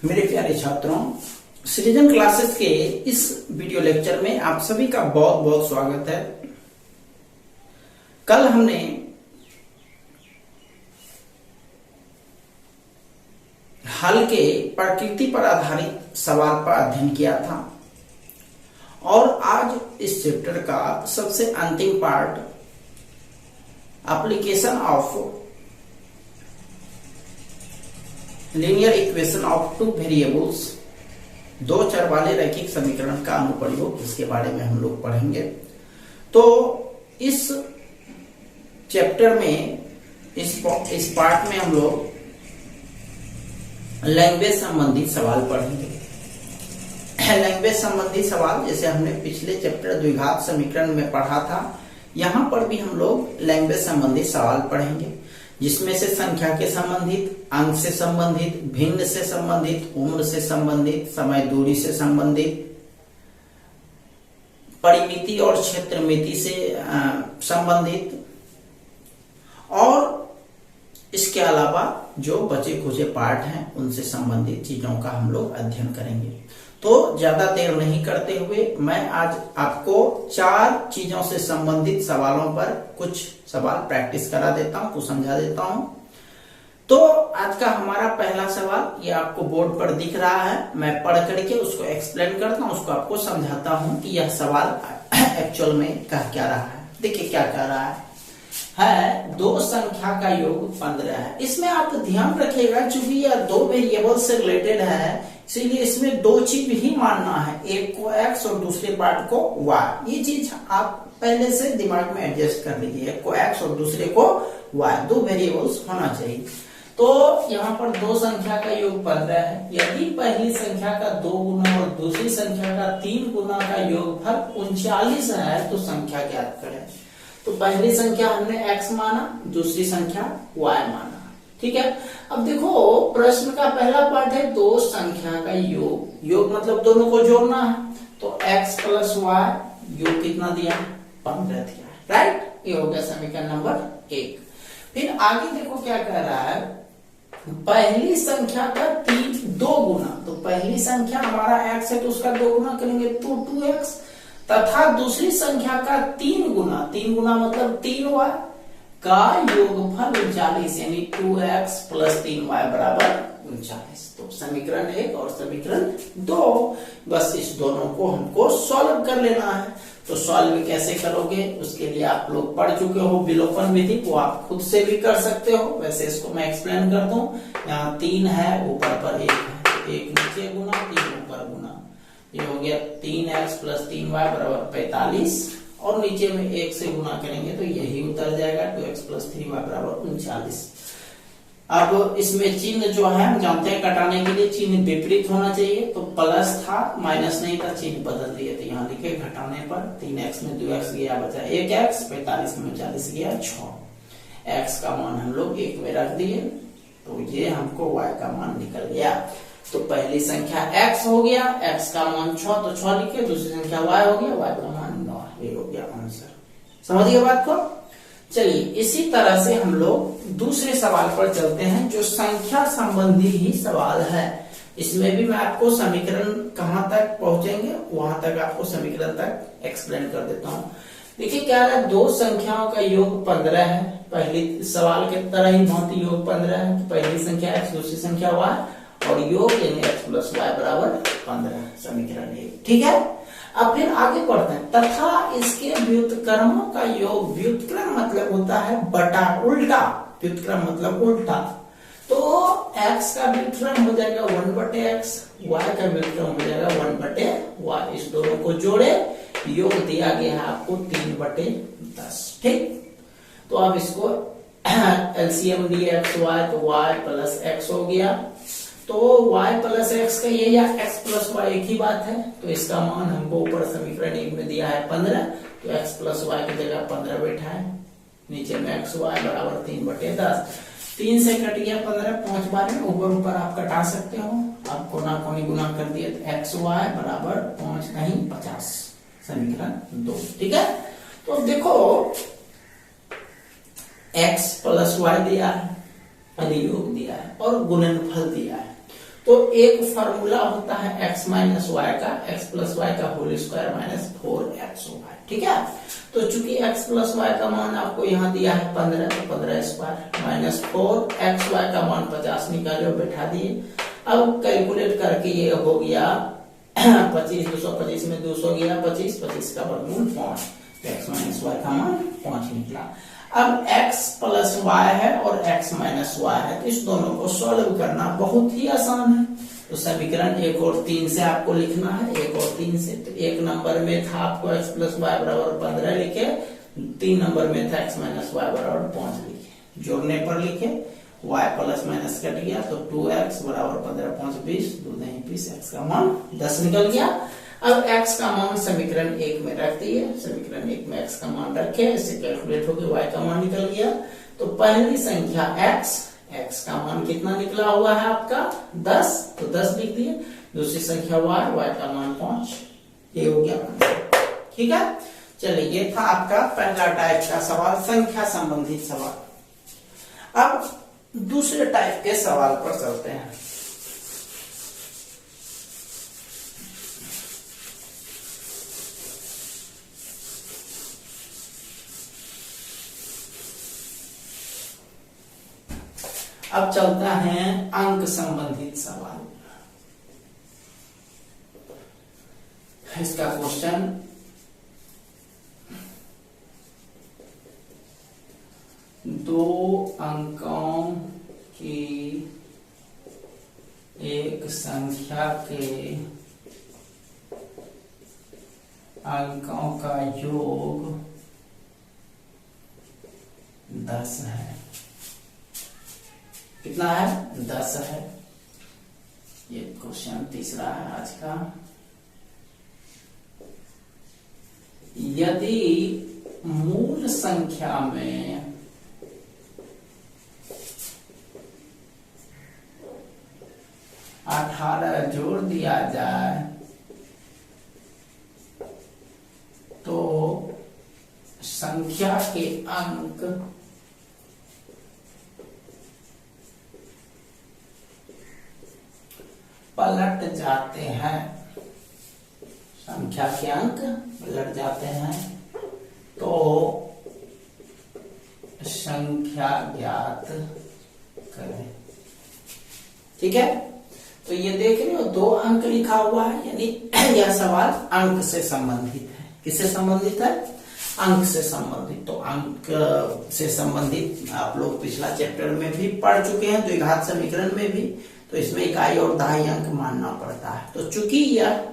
मेरे प्यारे छात्रों, सृजन क्लासेस के इस वीडियो लेक्चर में आप सभी का बहुत बहुत स्वागत है। कल हमने हल के प्रकृति पर आधारित सवाल पर अध्ययन किया था और आज इस चैप्टर का सबसे अंतिम part application of linear equation of two variables, दो चर वाले रैखिक समीकरण का अनुप्रयोग, इसके बारे में हम लोग पढ़ेंगे। तो इस चैप्टर में इस पार्ट में हम लोग लैंग्वेज संबंधी सवाल पढ़ेंगे। लैंग्वेज संबंधी सवाल जैसे हमने पिछले चैप्टर द्विघात समीकरण में पढ़ा था, यहां पर भी हम लोग लैंग्वेज संबंधी सवाल पढ़ेंगे, जिसमें से संख्या के संबंधित, अंक से संबंधित, भिन्न से संबंधित, उम्र से संबंधित, समय दूरी से संबंधित, परिमिति और क्षेत्रमिति से संबंधित और इसके अलावा जो बचे खुचे पार्ट हैं उनसे संबंधित चीजों का हम लोग अध्ययन करेंगे। तो ज्यादा देर नहीं करते हुए मैं आज आपको 4 चीजों से संबंधित सवालों पर कुछ सवाल प्रैक्टिस करा देता हूं, कुछ समझा देता हूं। तो आज का हमारा पहला सवाल ये आपको बोर्ड पर दिख रहा है, मैं पढ़ करके उसको एक्सप्लेन करता हूं, उसको आपको समझाता हूं कि यह सवाल एक्चुअल में कह क्या रहा है। देखिए क्या कह रहा है, दो संख्या का योग 15 है। इसमें आप ध्यान रखिएगा, चूंकि यह दो वेरिएबल से रिलेटेड है, इसीलिए इसमें दो चीज ही मानना है, एक को x और दूसरे पार्ट को y। ये चीज आप पहले से दिमाग में एडजस्ट कर लीजिए, एक को x और दूसरे को y, दो वेरिएबल्स होना चाहिए। तो यहाँ पर दो संख्या का योग 15 है। यदि पहली संख्या का 2 गुना और दूसरी संख्या का 3 गुना का योगफल 39 है तो संख्या ज्ञात करें। तो पहली संख्या हमने x माना, दूसरी संख्या y माना। ठीक है, अब देखो प्रश्न का पहला पार्ट है दो संख्या का योग। योग मतलब दोनों को जोड़ना है, तो x प्लस y योग कितना दिया, 15 दिया है। राइट, ये हो गया समीकरण नंबर 1। फिर आगे देखो क्या कह रहा है, पहली संख्या का 2 गुना, तो पहली संख्या हमारा x है तो उसका 2 गुना करेंगे तो 2x, तथा दूसरी संख्या का 3 गुना मतलब 3y का योगफल 39, यानी 2x प्लस 3y बराबर 39। तो समीकरण 1 और समीकरण 2, बस इस दोनों को हमको सॉल्व कर लेना है। तो सॉल्व कैसे करोगे, उसके लिए आप लोग पढ़ चुके हो विलोपन विधि, वो आप खुद से भी कर सकते हो। वैसे इसको मैं एक्सप्लेन कर दूं, यहाँ 3 है, ऊपर पर 1 है, 1 नीचे गुना 3 ऊपर गुना, ये हो गया 3x प्लस 3y बराबर 45, और नीचे में 1 से गुना करेंगे तो यही उतर जाएगा, 2x प्लस 3y बराबर 39। अब इसमें चिन्ह जो है हम जानते हैं, कटाने के लिए चिन्ह विपरीत होना चाहिए, तो प्लस था माइनस नहीं था, चिन्ह बदल दिए, तो यहाँ लिखे घटाने पर 3x में 2x गया, बचा 1x, 45 में 40 गया 6, x का मान हम लोग 1 में रख दिए, तो ये हमको y का मान निकल गया। तो पहली संख्या x हो गया, x का मान 6 तो 6 लिखे, दूसरी संख्या y हो गया, y का मान 9, ये हो गया आंसर। समझिए बात को। चलिए इसी तरह से हम लोग दूसरे सवाल पर चलते हैं, जो संख्या संबंधी ही सवाल है। इसमें भी मैं आपको समीकरण कहां तक पहुंचेंगे वहां तक आपको समीकरण तक एक्सप्लेन कर देता हूं। देखिए क्या है, दो संख्याओं का योग 15 है, पहली सवाल के तरह ही भांति योग 15 है, पहली संख्या x दूसरी संख्या y और योग यानी x प्लस y बराबर 15, समीकरण 1। ठीक है, अब फिर आगे बढ़ते हैं, तथा इसके व्युत्क्रमों का योग, व्युत्क्रम मतलब होता है बटा, उल्टा, व्युत्क्रम मतलब उल्टा, तो x का व्युत्क्रम हो जाएगा 1/x, y का व्युत्क्रम हो जाएगा 1/y। इस दोनों को जोड़े, योग दिया गया है आपको 3/10। ठीक, तो अब इसको एलसीएम दिया xy, तो y प्लस x हो गया, तो y प्लस एक्स का ये या x प्लस y एक ही बात है, तो इसका मान हमको ऊपर समीकरण 1 में दिया है 15, तो x प्लस y की जगह 15 बैठा है, नीचे में x y बराबर 3/10, 3 से कट गया 15, 5 बार में ऊपर ऊपर आप कटा सकते हो, आप कोना कोनी गुना कर दिए तो x y बराबर 5 नहीं 50, समीकरण 2। ठीक है, तो देखो x प्लस y दिया है अधियोग दिया है और गुणनफल दिया है। तो एक फॉर्मूला होता है x माइनस वाई का, x प्लस वाई का होल स्क्वायर माइनस 4xy, ठीक है। तो चूंकि x प्लस वाई का मान आपको यहाँ दिया है 15, तो 15 स्क्वायर माइनस 4xy का मान 50 निकाले बैठा दिए। अब कैलकुलेट करके ये हो गया 25, 225 में 200 गया 25, 25 का वर्गमूल 5, तो x माइनस वाई का मान 5 निकला। अब x प्लस वाई है और x माइनस वाई है, तो इस दोनों को सॉल्व करना बहुत ही आसान है। तो समीकरण 1 और 3 से आपको लिखना है, 1 और 3 से। तो 1 नंबर में था आपको x प्लस वाई बराबर 15 लिखे, 3 नंबर में था x माइनस वाई बराबर 5 लिखे। जोड़ने पर लिखे y प्लस माइनस कट गया, तो 2x बराबर 15, 5, 20, 2 नहीं 20, x का मान 10 निकल गया। अब x का मान समीकरण 1 में रख दिए, समीकरण 1 में x का मान रखे, इससे कैलकुलेट होकर y का मान निकल गया। तो पहली संख्या x का मान कितना निकला हुआ है आपका 10, तो 10 लिख दिए। दूसरी संख्या y का मान 5, ये हो गया आंसर, ठीक है। चलिए, ये था आपका पहला टाइप का सवाल, संख्या संबंधित सवाल। अब दूसरे टाइप के सवाल पर चलते हैं। अब चलता है अंक संबंधित सवाल। इसका क्वेश्चन दो अंकों की एक संख्या के अंकों का योग 10 है। कितना है 10 है। ये क्वेश्चन तीसरा है आज का। यदि मूल संख्या में अठारह जोड़ दिया जाए तो संख्या के अंक पलट जाते हैं, संख्या के अंक पलट जाते हैं, तो संख्या ज्ञात करें। ठीक है, तो ये देख रहे हो 2 अंक लिखा हुआ है, यानी यह सवाल अंक से संबंधित है। किससे संबंधित है? अंक से संबंधित। तो अंक से संबंधित आप लोग पिछला चैप्टर में भी पढ़ चुके हैं, द्विघात समीकरण में भी। तो इसमें इकाई और दहाई अंक मानना पड़ता है। तो चूंकि यह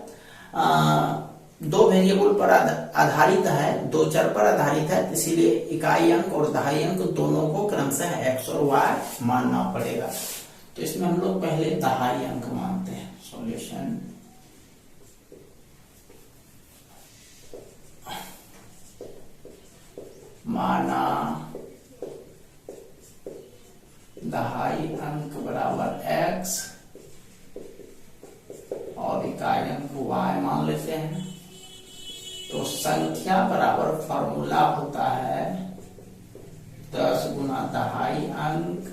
2 वेरिएबल पर आधारित है, 2 चर पर आधारित है, इसीलिए इकाई अंक और दहाई अंक दोनों को क्रमशः x और y मानना पड़ेगा। तो इसमें हम लोग पहले दहाई अंक मानते हैं। सॉल्यूशन माना दहाई अंक बराबर x और इकाई अंक y मान लेते हैं। तो संख्या बराबर फॉर्मूला होता है 10 गुना दहाई अंक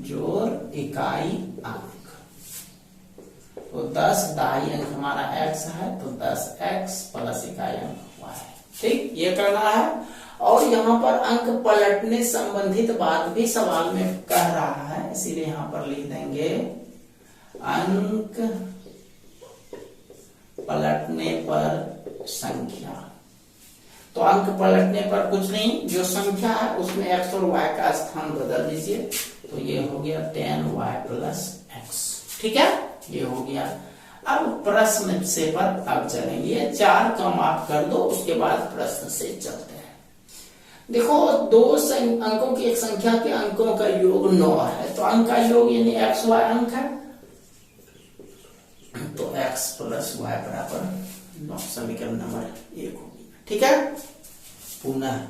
जोड़ इकाई अंक। तो 10 दहाई अंक हमारा x है, तो 10x प्लस इकाई अंक y। ठीक, ये करना है। और यहाँ पर अंक पलटने संबंधित बात भी सवाल में कह रहा है, इसीलिए यहाँ पर लिख देंगे अंक पलटने पर संख्या। तो अंक पलटने पर कुछ नहीं, जो संख्या है उसमें x और y का स्थान बदल दीजिए। तो ये हो गया 10y प्लस x। ठीक है, ये हो गया। अब प्रश्न से पर अब चलेंगे। 4 कम आप कर दो, उसके बाद प्रश्न से चलते हैं। देखो, 2 अंकों की एक संख्या के अंकों का योग 9 है। तो अंक का योग यानी x y अंक है, तो x प्लस y बराबर 9, समीकरण नंबर 1 होगी। ठीक है, पुनः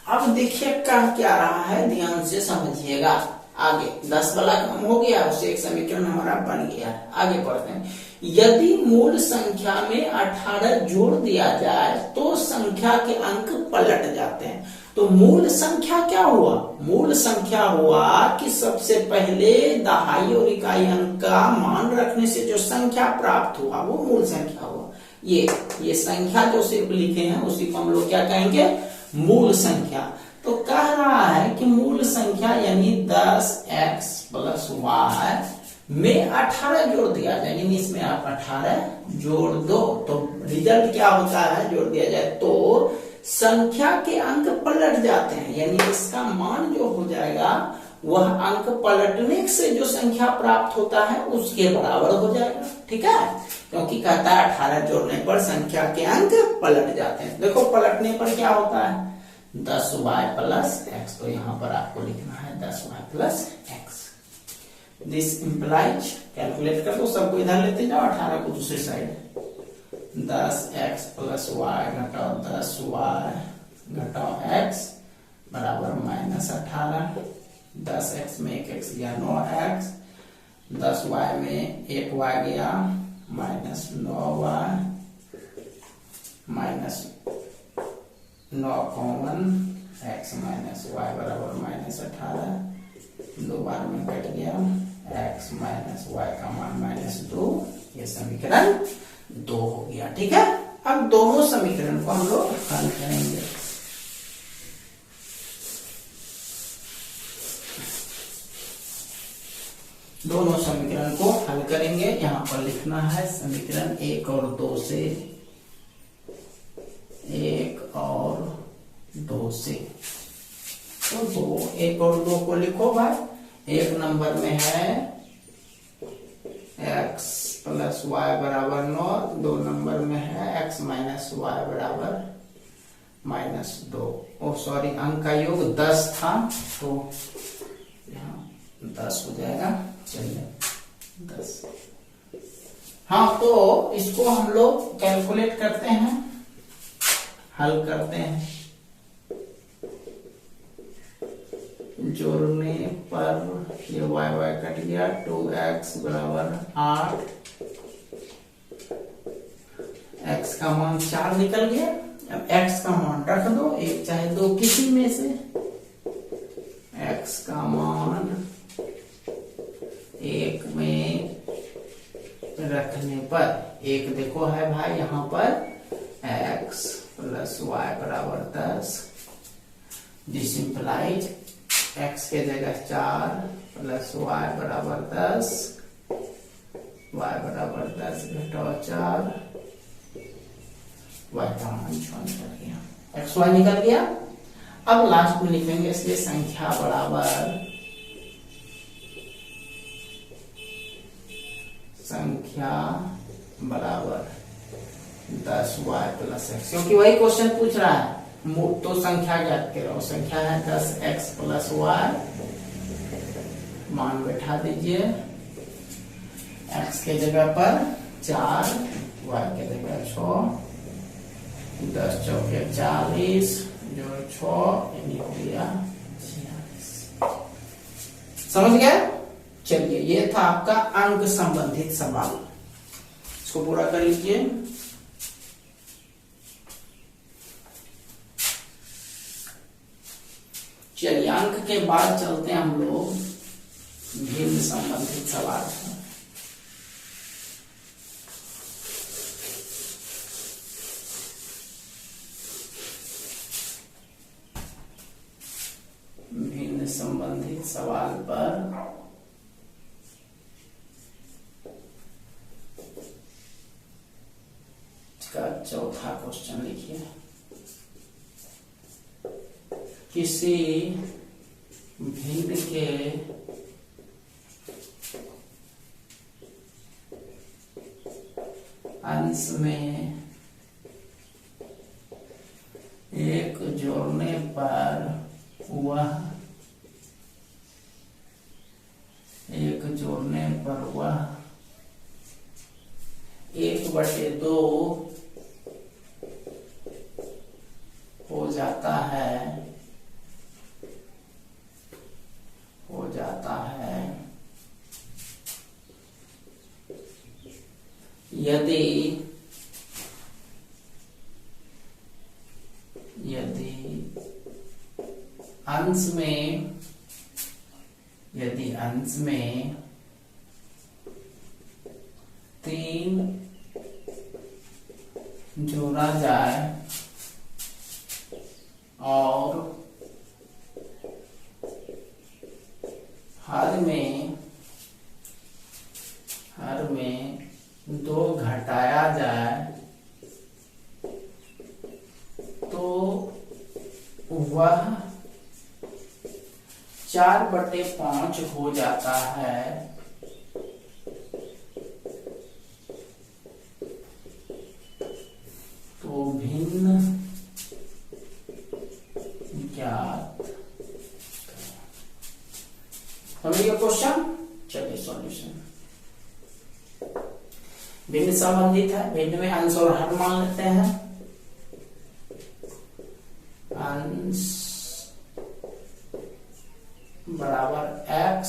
अब देखिए कह क्या रहा है, ध्यान से समझिएगा। आगे 10 वाला काम हो गया, उससे एक समीकरण हमारा बन गया। आगे पढ़ते हैं। यदि मूल संख्या में 18 जोड़ दिया जाए तो संख्या के अंक पलट जाते हैं। तो मूल संख्या क्या हुआ? मूल संख्या हुआ कि सबसे पहले दहाई और इकाई अंक का मान रखने से जो संख्या प्राप्त हुआ वो मूल संख्या हुआ। ये संख्या जो सिर्फ लिखे हैं उसी को हम लोग क्या कहेंगे? मूल संख्या। तो कह रहा है कि मूल संख्या यानी 10x प्लस वाई में 18 जोड़ दिया जाए, यानी इसमें आप 18 जोड़ दो तो रिजल्ट क्या होता है? जोड़ दिया जाए तो संख्या के अंक पलट जाते हैं, यानी इसका मान जो हो जाएगा वह अंक पलटने से जो संख्या प्राप्त होता है उसके बराबर हो जाएगा। ठीक है, क्योंकि कहता है 18 जोड़ने पर संख्या के अंक पलट जाते हैं। देखो पलटने पर क्या होता है? 10y प्लस एक्स, तो यहां पर आपको लिखना है 10y plus x. This implies, calculate कर दो, सबको इधर लेते जाओ, 18 को दूसरी साइड। 10x प्लस वाई घटाओ 10y घटाओ x बराबर -18। 10x में 1 x गया 9x, 10y में 1 y गया -9y, -9 common x minus Y बराबर -18। 2 बार में कट गया x माइनस वाई का मान -2। ये समीकरण 2 हो गया। ठीक है, अब दोनों समीकरण को हम लोग हल करेंगे। दोनों समीकरण को हल करेंगे। यहां पर लिखना है समीकरण 1 और 2 से, 1 और 2 से। तो 1 और 2 को लिखो भाई। 1 नंबर में है x प्लस वाई बराबर 9, 2 नंबर में है x माइनस वाई बराबर -2। ओ सॉरी, अंक का योग 10 था तो यहाँ 10 हो जाएगा। चलिए 10। हाँ, तो इसको हम लोग कैलकुलेट करते हैं, हल करते हैं। जोड़ने पर ये वाई वाई कट गया, 2x बराबर 8, x का मान 4 निकल गया। अब x का मान रख दो, एक चाहे दो किसी में से। x का मान 1 में रखने पर, एक देखो है भाई यहाँ पर x प्लस वाई बराबर 10। दिस इंप्लाइज x के जगह 4 प्लस वाई बराबर 10, y बराबर 10 घटाओ 4, y का मान 6 निकल गया, x y निकल गया। अब लास्ट में लिखेंगे इसलिए संख्या बराबर संख्या बराबर 10y प्लस एक्स, क्योंकि वही क्वेश्चन पूछ रहा है। तो संख्या ज्ञात करो, संख्या है 10x प्लस वाई, मान बैठा दीजिए। x के जगह पर 4, y के जगह 6, 10 चौके 40 जो 6 यानी हो गया 46। समझ गया? चलिए, ये था आपका अंक संबंधित सवाल, इसको पूरा कर लीजिए। चलिए, अंक के बाद चलते हैं हम लोग भिन्न संबंधित सवाल पर। भिन्न संबंधित सवाल पर इसका चौथा क्वेश्चन लिखिए। किसी भिन्न के अंश में 1 जोड़ने पर वह 1/2 हो जाता है यदि अंश में, यदि अंश में 3 जोड़ा जाए और हर में 2 घटाया जाए तो वह 4/5 हो जाता है। तो भिन्न ज्ञात। समझ गए क्वेश्चन? चलिए सॉल्यूशन। भिन्न संबंधित है, भिन्न में अंश और हर मान लेते हैं। अंश बराबर x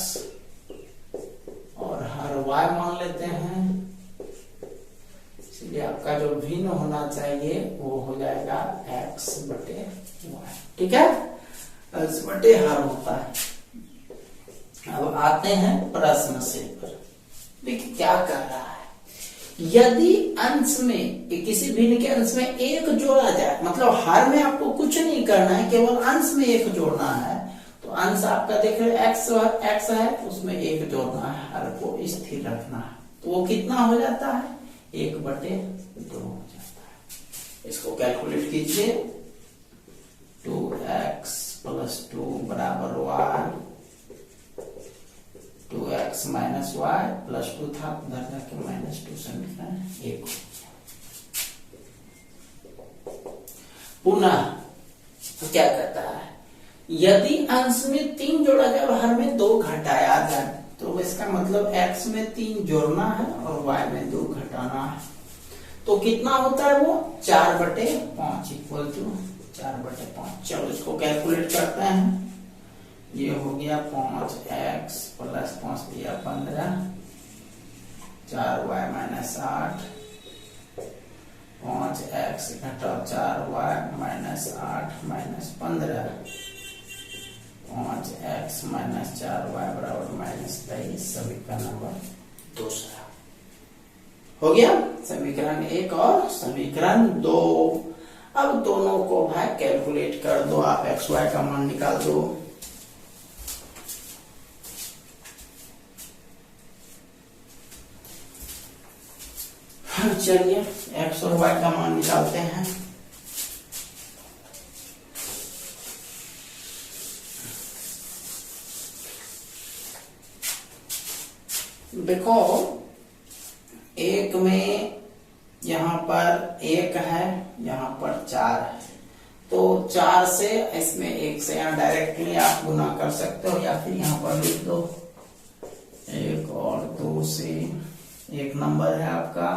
और हर y मान लेते हैं। इसलिए आपका जो भिन्न होना चाहिए वो हो जाएगा x/y। ठीक है, अंश बटे हर होता है। अब आते हैं प्रश्न से पर। देखिए क्या कर रहा है। यदि अंश में, किसी भिन्न के अंश में 1 जोड़ा जाए, मतलब हर में आपको कुछ नहीं करना है, केवल अंश में 1 जोड़ना है। तो अंश आपका देख रहे x है, उसमें 1 जोड़ना है, हर को स्थिर रखना है। तो वो कितना हो जाता है? 1/2 हो जाता है। इसको कैलकुलेट कीजिए। 2x + 2 = y, 2x - y + 2 था, उधर जाके -2 से निकला 1। पुनः तो क्या करता है, यदि अंश में 3 जोड़ा जाए और हर में 2 घटाया जाए, तो इसका मतलब x में 3 जोड़ना है और y में 2 घटाना है। तो कितना होता है वो? 4/5 = 4/5। चलो इसको कैलकुलेट करते हैं। ये हो गया 5x + 5 दिया 15, 4y - 8, 5x घटाओ 4y - 8 - 15, 5x - 4y = -23। समीकरण नंबर 2 हो गया। समीकरण 1 और समीकरण 2। अब दोनों को भाई कैलकुलेट कर दो आप, xy का मान निकाल दो। चलिए x और y का मान निकालते हैं। देखो, एक में यहां पर 1 है, यहां पर 4 है। तो 4 से, इसमें 1 से यहाँ डायरेक्टली आप गुना कर सकते हो, या फिर यहाँ पर लिख दो 1 और 2 से। 1 नंबर है आपका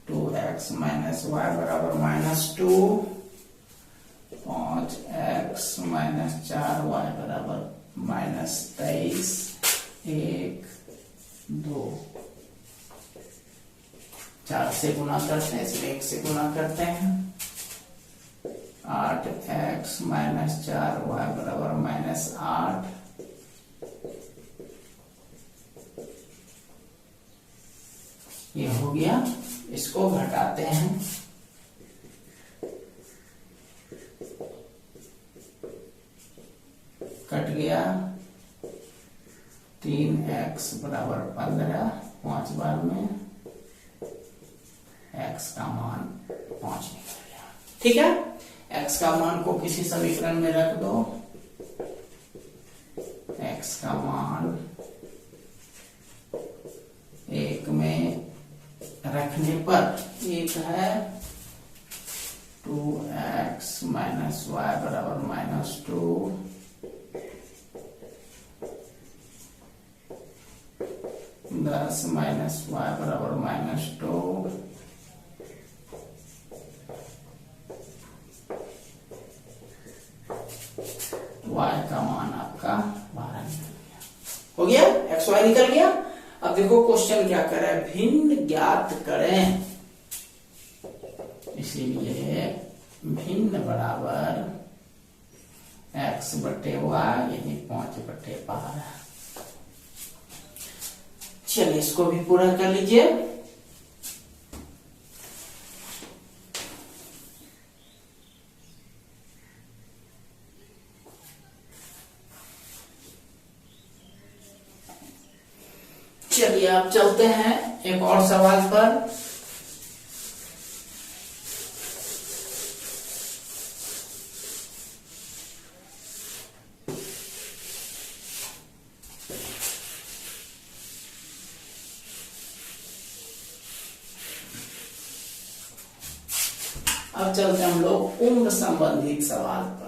2x - y = -2, 5x - 4y = -23, 1 2। 4 से गुना करते हैं, इसमें 1 से गुना करते हैं। 8x - 4y = -8, ये हो गया। इसको घटाते हैं, कट गया। 3x = 15, 5 बार में x का मान 5 निकल गया। ठीक है, x का मान को किसी समीकरण में रख दो। x का मान 1 में रखने पर 1 है 2x - y = -2, 10 - y = -2, y का मान आपका 12 निकल गया। हो गया, x y निकल गया। अब देखो क्वेश्चन क्या कर रहा है, भिन्न ज्ञात करें। इसीलिए भिन्न बराबर x बटे वाई, यानी 5/12। चलिए इसको भी पूरा कर लीजिए। चलिए अब चलते हैं एक और सवाल पर। अब चलते हैं हम लोग उम्र संबंधित सवाल पर।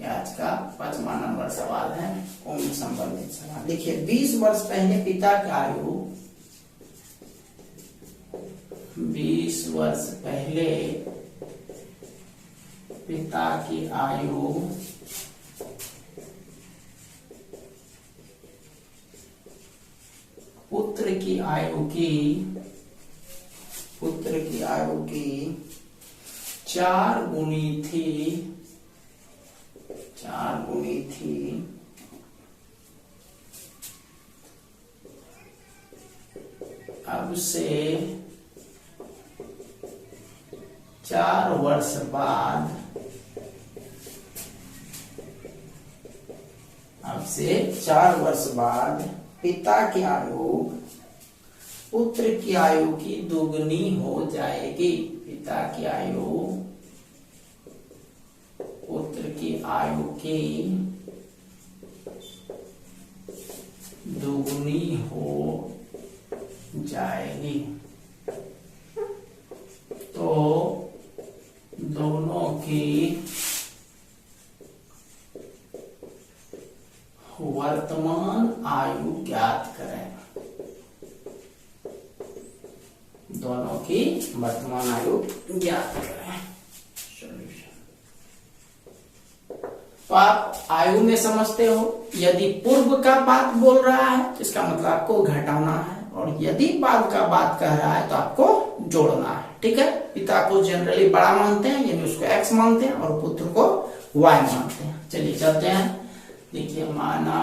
आज का 5वां नंबर सवाल है उम्र संबंधित सवाल। देखिए 20 वर्ष पहले पिता की आयु, 20 वर्ष पहले पिता की आयु पुत्र की आयु की 4 गुनी थी। अब से 4 वर्ष बाद, पिता की आयु पुत्र की आयु की दुगनी हो जाएगी। पिता की आयु पुत्र की आयु की दुगनी हो जाएगी। तो दोनों की वर्तमान आयु ज्ञात करें। दोनों की वर्तमान आयु ज्ञात करें। तो आप आयु में समझते हो, यदि पूर्व का बात बोल रहा है तो इसका मतलब आपको घटाना है, और यदि बाद का बात कह रहा है तो आपको जोड़ना है। ठीक है, पिता को जनरली बड़ा मानते हैं, यानी उसको x मानते हैं, और पुत्र को y मानते हैं। चलिए चलते हैं। देखिए माना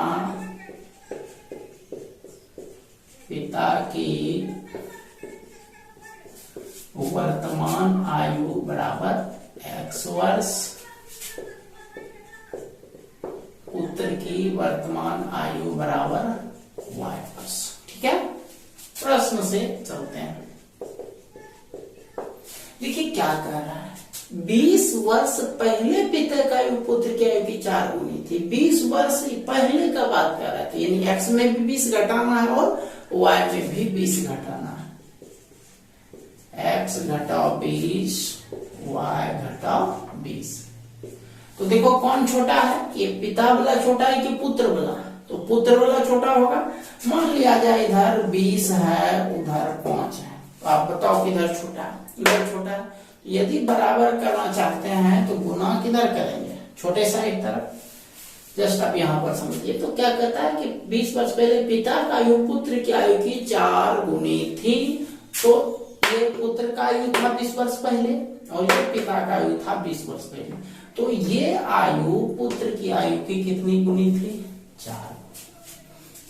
पिता की वर्तमान आयु बराबर x वर्ष, पुत्र की वर्तमान आयु बराबर y वर्ष। ठीक है, प्रश्न से चलते हैं। देखिए क्या कह रहा है, 20 वर्ष पहले पिता का आयु पुत्र की आयु की 4 गुनी थी। 20 वर्ष पहले का बात कर रहा था, यानी x में भी 20 घटाना है और y में भी 20 घटाना है। x घटाओ 20, y घटाओ 20। तो देखो कौन छोटा है, ये पिता वाला छोटा है कि पुत्र वाला? तो पुत्र वाला छोटा होगा। मान लिया जाए इधर 20 है, उधर 5 है, तो आप बताओ किधर छोटा है? इधर छोटा है। यदि बराबर करना चाहते हैं तो गुना किधर करेंगे? छोटे साइड तरफ। जस्ट आप यहाँ पर समझिए। तो क्या कहता है कि 20 वर्ष पहले पिता का आयु पुत्र की आयु की 4 गुनी थी। तो ये पुत्र का आयु था 20 वर्ष पहले, और ये पिता का आयु था 20 वर्ष पहले। तो ये आयु पुत्र की आयु की कितनी गुनी थी? 4।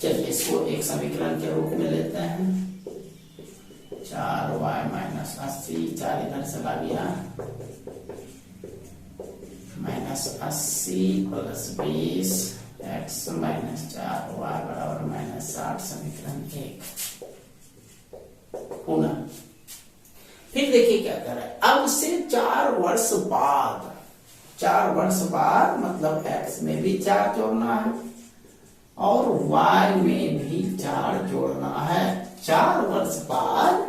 चलिए इसको एक समीकरण के रूप में लेते हैं। 4y माइनस 80, 4 इधर चला गया, minus 80 plus 20 x minus 4y बराबर माइनस 60। समीकरण 1 पुनः। फिर देखिए क्या कर रहा है, अब से 4 वर्ष बाद, 4 वर्ष बाद मतलब x में भी 4 जोड़ना है और y में भी 4 जोड़ना है। 4 वर्ष बाद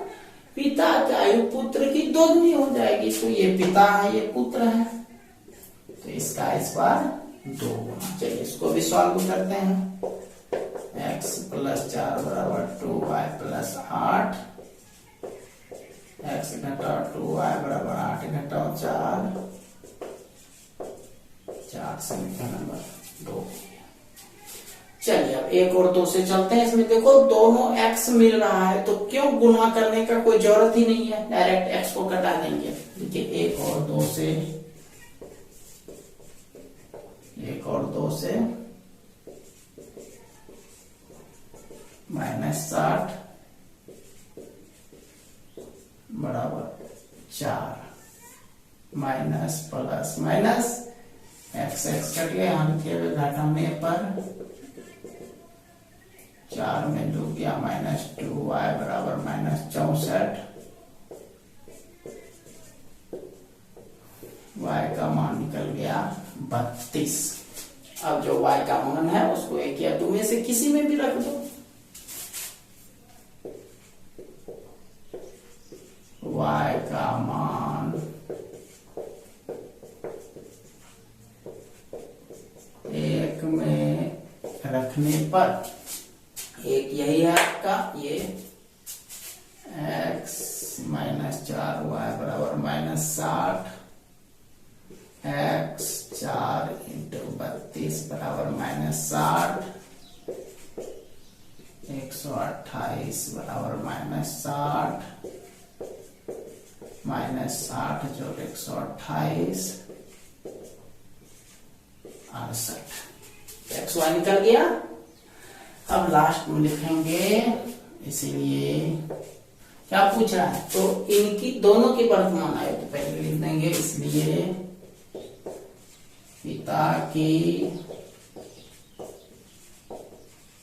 पिता की आयु पुत्र की दोगुनी हो जाएगी। तो ये पिता है, ये पुत्र है, तो इसका इस बार 2 गुना। चलिए इसको भी सॉल्व करते हैं। x प्लस 4 बराबर 2y प्लस 8, x घटाओ 2y बराबर 8 घटाओ 4, 4 समीकरण नंबर 2। चलिए अब 1 और 2 से चलते हैं। इसमें देखो दोनों x मिल रहा है, तो क्यों गुना करने का कोई जरूरत ही नहीं है, डायरेक्ट x को कटा देंगे। देखिए 1 और 2 से से -60 बराबर 4, minus plus minus x cut गया, हम केवल घटाने पर 4 में 2 गया -2y बराबर -64, y का मान निकल गया 32। अब जो y का मान है उसको 1 या 2 में से किसी में भी रख दो। y का मान 1 में रखने पर 1 यही है आपका, ये x -4y बराबर -60, x 4 × 32 बराबर -60, 128 बराबर -60, -60 जोड़ 128 68, एक्स वाई निकल गया। अब लास्ट में लिखेंगे, इसीलिए क्या पूछ रहा है, तो इनकी दोनों की वर्तमान आयु तो पहले लिख देंगे, इसलिए पिता की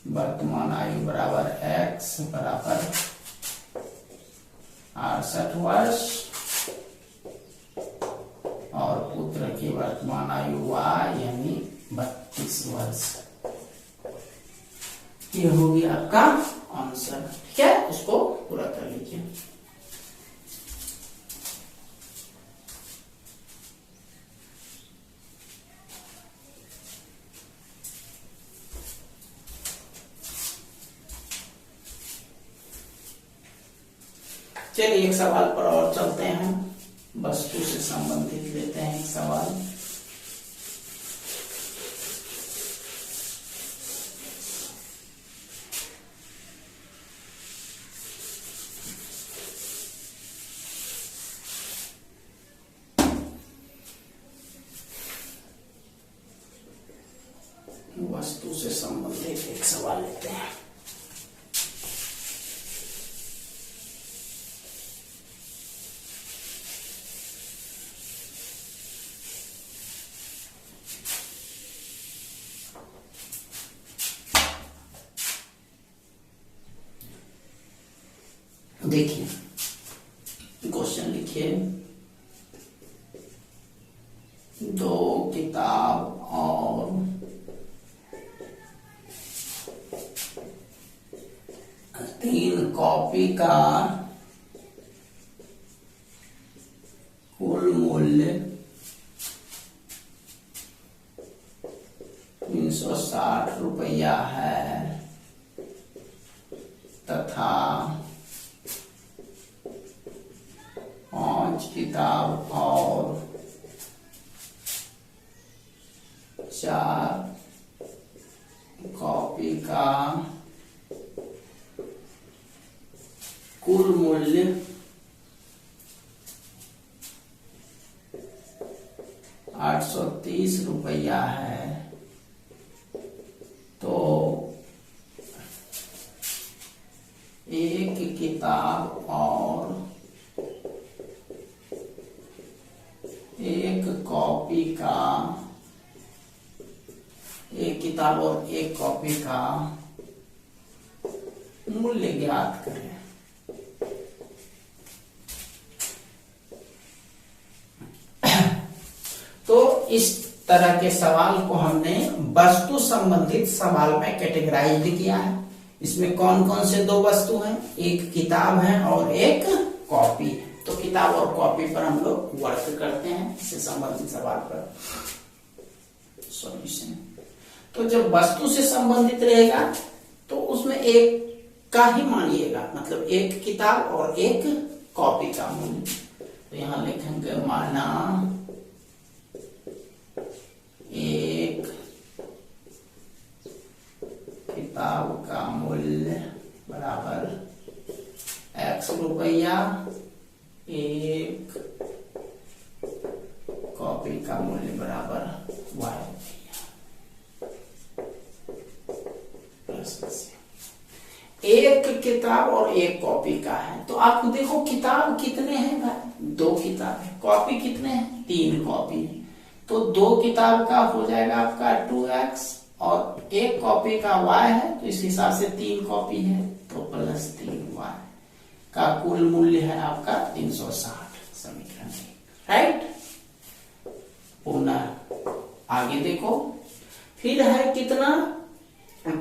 वर्तमान आयु बराबर x बराबर 68 वर्ष और पुत्र की वर्तमान आयु y यानी 32 वर्ष। ये होगी आपका आंसर, ठीक है, उसको पूरा कर लीजिए। चलिए एक सवाल पर और चलते हैं, वस्तु से संबंधित लेते हैं एक सवाल। वस्तु से संबंधित एक सवाल लेते हैं। देखिए क्वेश्चन लिखिए, 2 किताब और 3 कॉपी का कुल मूल्य 360 रुपया है तथा 5 किताब और 4 कॉपी का कुल मूल्य 830 रुपया है, तो एक किताब और एक कॉपी का, एक किताब और एक कॉपी का मूल्य ज्ञात करें। तो इस तरह के सवाल को हमने वस्तु संबंधित सवाल में कैटेगराइज किया है। इसमें कौन कौन से 2 वस्तु हैं, एक किताब है और एक कॉपी है। तो किताब और कॉपी पर हम लोग वर्क करते हैं, इससे संबंधित सवाल पर सॉल्यूशन। तो जब वस्तु से संबंधित रहेगा तो उसमें एक का ही मानिएगा, मतलब एक किताब और एक कॉपी का मूल्य। तो यहां लिखेंगे माना एक किताब का मूल्य बराबर x रुपया, एक कॉपी का मूल्य बराबर y रुपया। किताब और एक कॉपी का है। तो आप देखो किताब कितने हैं भाई, 2 किताब है। कॉपी कितने हैं, 3 कॉपी। तो 2 किताब का हो जाएगा आपका 2x और एक कॉपी का y है, तो इस हिसाब से 3 कॉपी है तो प्लस 3y का कुल मूल्य है आपका 360। समीकरण राइट। पुनः आगे देखो, फिर है कितना,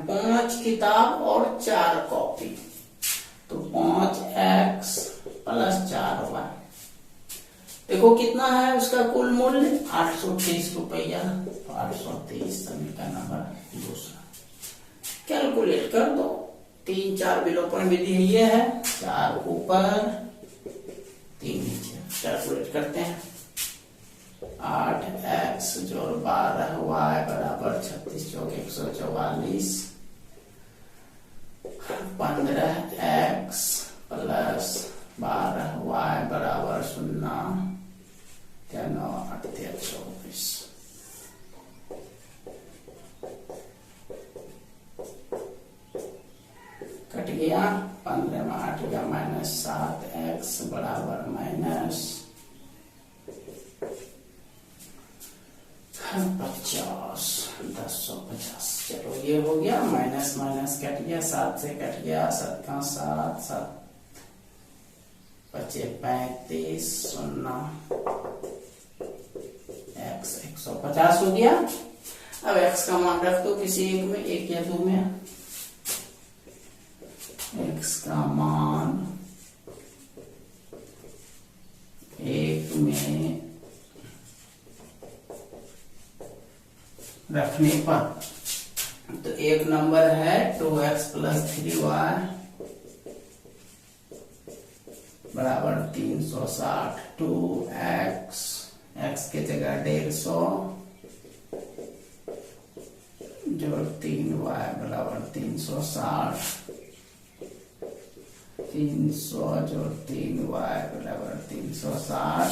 5 किताब और 4 कॉपी। तो 5x प्लस 4y, देखो कितना है उसका कुल मूल्य 830 रुपया। तो 830 समीकरण नंबर दूसरा। कैलकुलेट कर दो, 3 4 विलोपन विधि ये है, 4 ऊपर 3 नीचे। कैलकुलेट करते हैं, 8x जोड़ 12y बराबर 36 चौक 144, 15x प्लस 12y बराबर 0, 9 8 24। कट गया, 15 में 8 गया माइनस 7x बराबर माइनस 50, 1050। चलो ये हो गया, माइनस माइनस कट गया, 7 से कट गया, 7 का 7, 7 बचे 35, 0 x 150 हो गया। अब x का मान रख दो किसी एक में, 1 या 2 में। x का मान 1 में रखने पर, तो एक नंबर है 2x प्लस 3y बराबर 360। 2x, x के जगह 150 जोड़ 3y बराबर 360, 300 जोड़ 3y बराबर 360,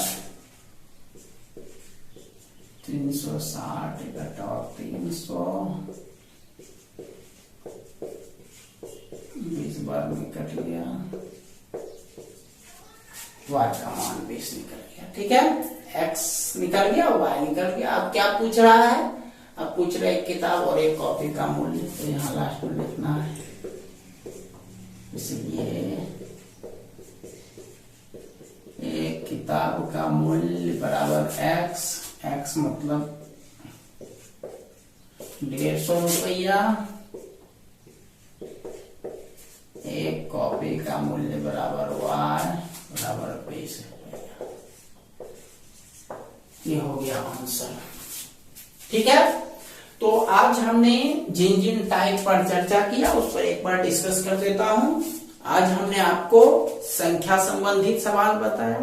360 घटाओ 300, 20 बार में कट गया, y का मान 20 निकल गया। ठीक है, x निकल गया, y निकल गया। अब क्या पूछ रहा है, अब पूछ रहे एक किताब और एक कॉपी का मूल्य, तो यहाँ लास्ट में लिखना है। इसलिए एक किताब का मूल्य बराबर x, x मतलब 150 रुपया, एक कॉपी का मूल्य बराबर y बराबर 20 रुपया। ये हो गया आंसर। ठीक है, तो आज हमने जिन जिन टाइप पर चर्चा किया उस पर एक बार डिस्कस कर देता हूं। आज हमने आपको संख्या संबंधित सवाल बताया,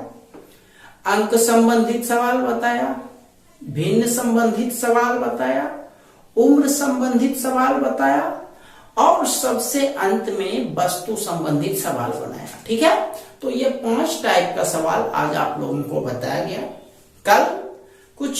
अंक संबंधित सवाल बताया, भिन्न संबंधित सवाल बताया, उम्र संबंधित सवाल बताया और सबसे अंत में वस्तु संबंधित सवाल बनाया। ठीक है, तो ये 5 टाइप का सवाल आज आप लोगों को बताया गया। कल कुछ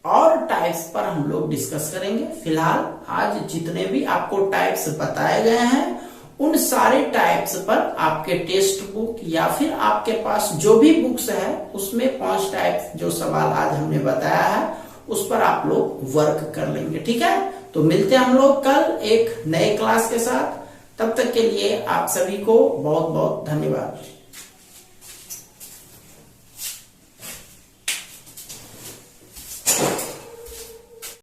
और टाइप्स पर हम लोग डिस्कस करेंगे। फिलहाल आज जितने भी आपको टाइप्स बताए गए हैं उन सारे टाइप्स पर आपके टेक्स्ट बुक या फिर आपके पास जो भी बुक्स है उसमें 5 टाइप्स जो सवाल आज हमने बताया है उस पर आप लोग वर्क कर लेंगे। ठीक है, तो मिलते हैं हम लोग कल एक नए क्लास के साथ। तब तक के लिए आप सभी को बहुत बहुत धन्यवाद।